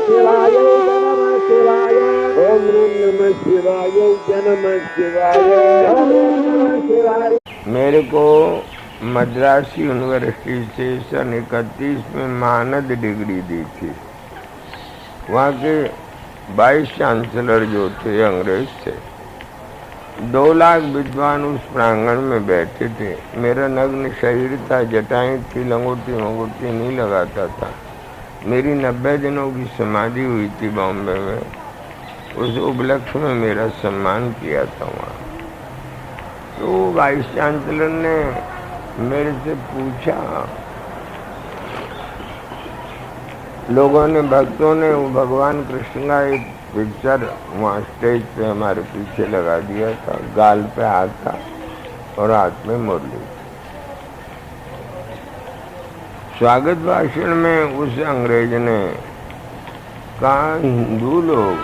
शिवाय नमः शिवाय ओम नमः शिवाय नमः शिवाय ओम नमः शिवाय। मेरे को मद्रास यूनिवर्सिटी से सन 31 में मानद डिग्री दी थी। वहाँ के वाइस चांसलर जो थे अंग्रेज थे। 2 लाख विद्वान उस प्रांगण में बैठे थे। मेरा नग्न शरीर था, जटाएं थी, लंगोटी मंगोटी नहीं लगाता था। मेरी 90 दिनों की समाधि हुई थी बॉम्बे में। उस उपलक्ष्य में मेरा सम्मान किया था वहाँ। तो वाइस चांसलर ने मेरे से पूछा, लोगों ने, भक्तों ने वो भगवान कृष्ण का एक पिक्चर वहाँ स्टेज पे हमारे पीछे लगा दिया था। गाल पे हाथ था और हाथ में मुरली। स्वागत भाषण में उस अंग्रेज ने कहा, हिंदू लोग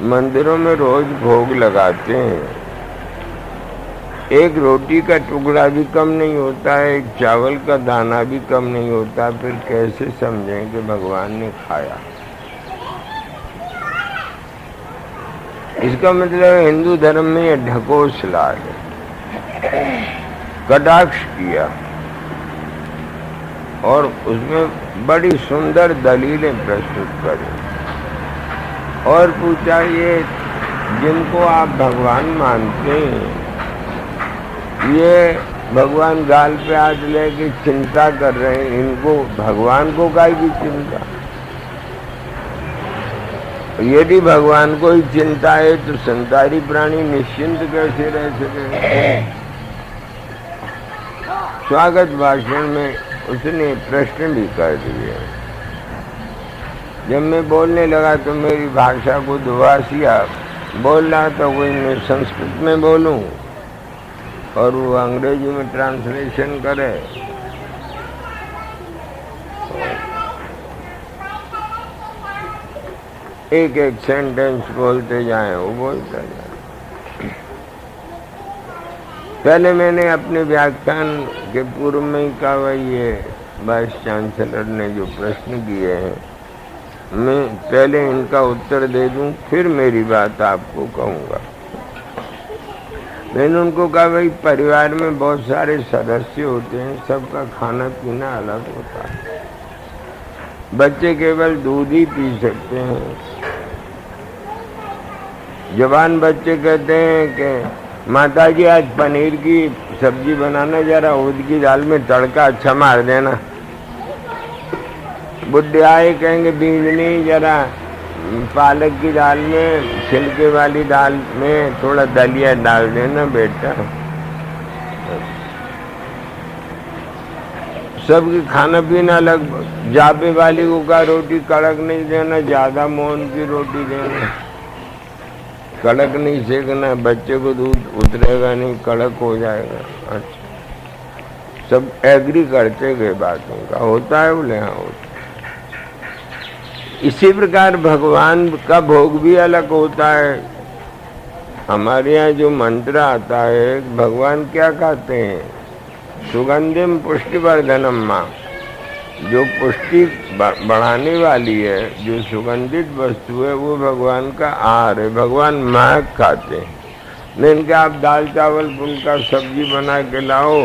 मंदिरों में रोज भोग लगाते हैं, एक रोटी का टुकड़ा भी कम नहीं होता है, एक चावल का दाना भी कम नहीं होता, फिर कैसे समझें कि भगवान ने खाया। इसका मतलब हिंदू धर्म में यह ढकोसला है। कटाक्ष किया और उसमें बड़ी सुंदर दलीलें प्रस्तुत करी और पूछा, ये जिनको आप भगवान मानते हैं, ये भगवान गाल पे हाथ लेके चिंता कर रहे हैं, इनको भगवान को काहे की चिंता? यदि भगवान को ही चिंता है तो संसारी प्राणी निश्चिंत कैसे रह सके? स्वागत भाषण में उसने प्रश्न भी कर दिए। जब मैं बोलने लगा तो मेरी भाषा को दुभाषिया बोल रहा था, कोई मैं संस्कृत में बोलूं और वो अंग्रेजी में ट्रांसलेशन करे। एक एक सेंटेंस बोलते जाएं, वो बोलता जाए। पहले मैंने अपने व्याख्यान के पूर्व में ही कहा, भाई ये वाइस चांसलर ने जो प्रश्न किए हैं, मैं पहले इनका उत्तर दे दूं, फिर मेरी बात आपको कहूँगा। मैंने उनको कहा, भाई परिवार में बहुत सारे सदस्य होते हैं, सबका खाना पीना अलग होता है। बच्चे केवल दूध ही पी सकते हैं। जवान बच्चे कहते हैं कि माताजी आज पनीर की सब्जी बनाना, जरा उड़द की दाल में तड़का अच्छा मार देना। बुढ़े आए कहेंगे बीजनी, जरा पालक की दाल में, छिलके वाली दाल में थोड़ा दलिया डाल देना बेटा। सबकी खाना पीना अलग। जाबे वाली को का रोटी कड़क नहीं देना, ज्यादा मोहन की रोटी देना। कड़क नहीं सेकना, बच्चे को दूध उतरेगा नहीं, कड़क हो जाएगा। अच्छा, सब एग्री करते गए बातों का। होता है बोले हाँ होता। इसी प्रकार भगवान का भोग भी अलग होता है। हमारे यहाँ जो मंत्र आता है, भगवान क्या कहते हैं, सुगंधिम पुष्टिवर्धनम माँ, जो पुष्टि बढ़ाने वाली है, जो सुगंधित वस्तु है, वो भगवान का आहार है। भगवान महक खाते हैं। नहीं कि आप दाल चावल फुल्का सब्जी बना के लाओ,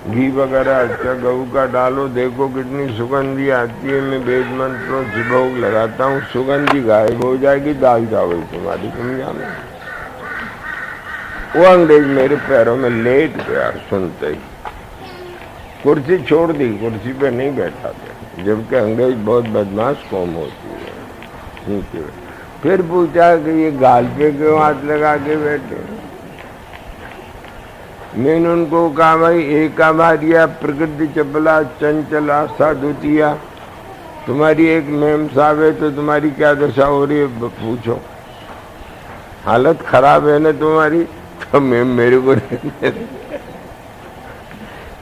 घी वगैरह अच्छा गऊ का डालो, देखो कितनी सुगंधी आती है। मैं वेद मंत्रों से भोग लगाता हूँ, सुगंधी गायब हो जाएगी, दाल चावल तुम्हारी तुम जानो। वो अंग्रेज मेरे पैरों में लेट गया सुनते ही, कुर्सी छोड़ दी, कुर्सी पे नहीं बैठा था, जबकि अंग्रेज बहुत बदमाश कौम होती है। फिर पूछा कि ये गाल पे क्यों हाथ लगा के बैठे? मैंने उनको कहा, भाई एका भारिया प्रकृति चपला चंचला साधुतिया, तुम्हारी एक मेम साहब है तो तुम्हारी क्या दशा हो रही है पूछो। हालत खराब है ना तुम्हारी, तो मेम मेरे को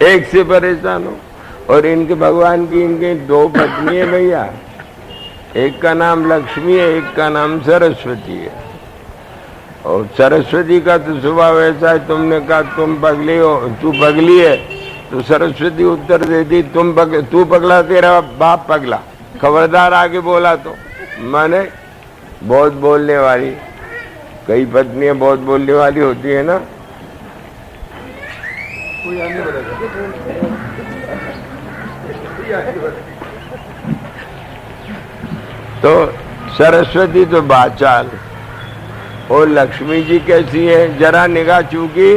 एक से परेशान हो। और इनके भगवान की इनके 2 पत्नी है भैया, एक का नाम लक्ष्मी है, एक का नाम सरस्वती है। और सरस्वती का तो स्वभाव ऐसा है, तुमने कहा तुम पगली हो, तू पगली है, तो सरस्वती उत्तर देती तू पगला, तेरा बाप पगला, खबरदार आगे बोला तो। माने बहुत बोलने वाली, कई पत्नियां बहुत बोलने वाली होती है ना। तो सरस्वती तो बाचाल, और लक्ष्मी जी कैसी है, जरा निगाह चूकी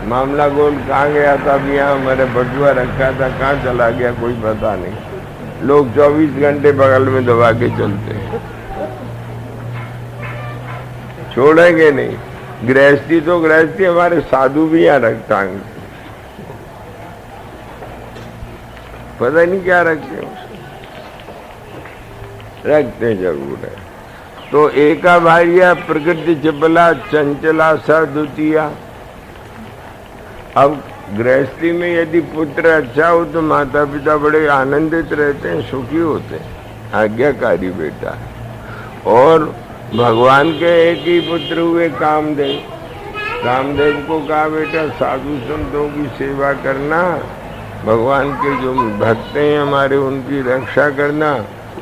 मामला गोल कहाँ गया था, अभी यहाँ हमारे बटुआ रखा था, कहाँ चला गया कोई पता नहीं। लोग 24 घंटे बगल में दबा के चलते हैं, छोड़ेंगे नहीं। गृहस्थी तो गृहस्थी, हमारे साधु भी यहाँ रखता है, पता नहीं क्या रखते हैं, रखते जरूर है। तो एका भार्या प्रकृति चपला चंचला स द्वितीया। अब गृहस्थी में यदि पुत्र अच्छा हो तो माता पिता बड़े आनंदित रहते हैं, सुखी होते हैं, आज्ञाकारी बेटा। और भगवान के एक ही पुत्र हुए कामदेव। कामदेव को कहा बेटा साधु संतों की सेवा करना, भगवान के जो भक्त हैं हमारे उनकी रक्षा करना।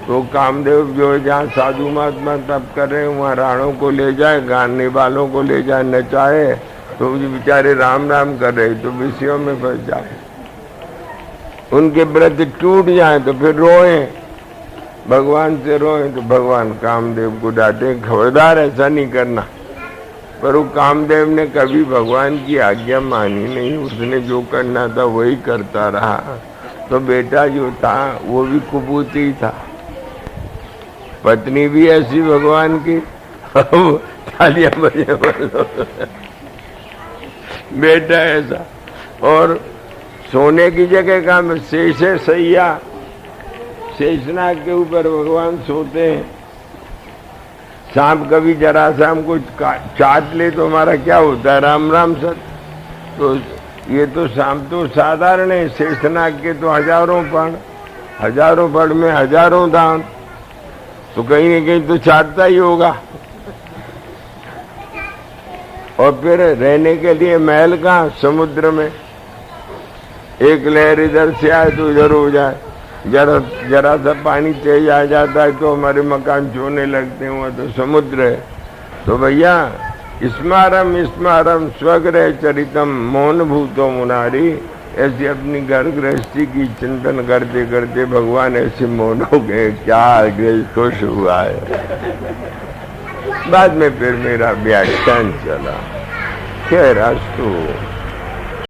तो कामदेव जो है जहाँ साधु महात्मा तप कर रहे हैं वहाँ राणों को ले जाए, गाने वालों को ले जाए, नचाए, तो बेचारे राम राम कर रहे तो विषयों में फंस जाए, उनके व्रत टूट जाए तो फिर रोए, भगवान से रोए तो भगवान कामदेव को डांटे, खबरदार ऐसा नहीं करना। पर वो कामदेव ने कभी भगवान की आज्ञा मानी नहीं, उसने जो करना था वही करता रहा। तो बेटा जो था वो भी कुबूती था, पत्नी भी ऐसी भगवान की, तालियां बजे बोलो, बेटा ऐसा। और सोने की जगह का शेष है सैया, शेषनाग के ऊपर भगवान सोते हैं। सांप कभी जरा सा हमको चाट ले तो हमारा क्या होता है, राम राम सर। तो ये तो सांप तो साधारण है, शेषनाग के तो हजारों फड़ में हजारों दांत, तो कहीं न कहीं तो चाटता ही होगा। और फिर रहने के लिए महल कहाँ, समुद्र में। एक लहर इधर से आए तो इधर हो जाए, जरा सा पानी तेज आ जाता है तो हमारे मकान छोने लगते हैं, वहाँ तो समुद्र है। तो भैया स्मारम स्वग्रह चरितम मौन भूतो मुनारी, ऐसे अपनी घर गृहस्थी की चिंतन करते करते भगवान ऐसे मौन हो गए, क्या गृहस्थ खुश हुआ है। बाद में फिर मेरा व्याख्यान चला। खैर अस्तु।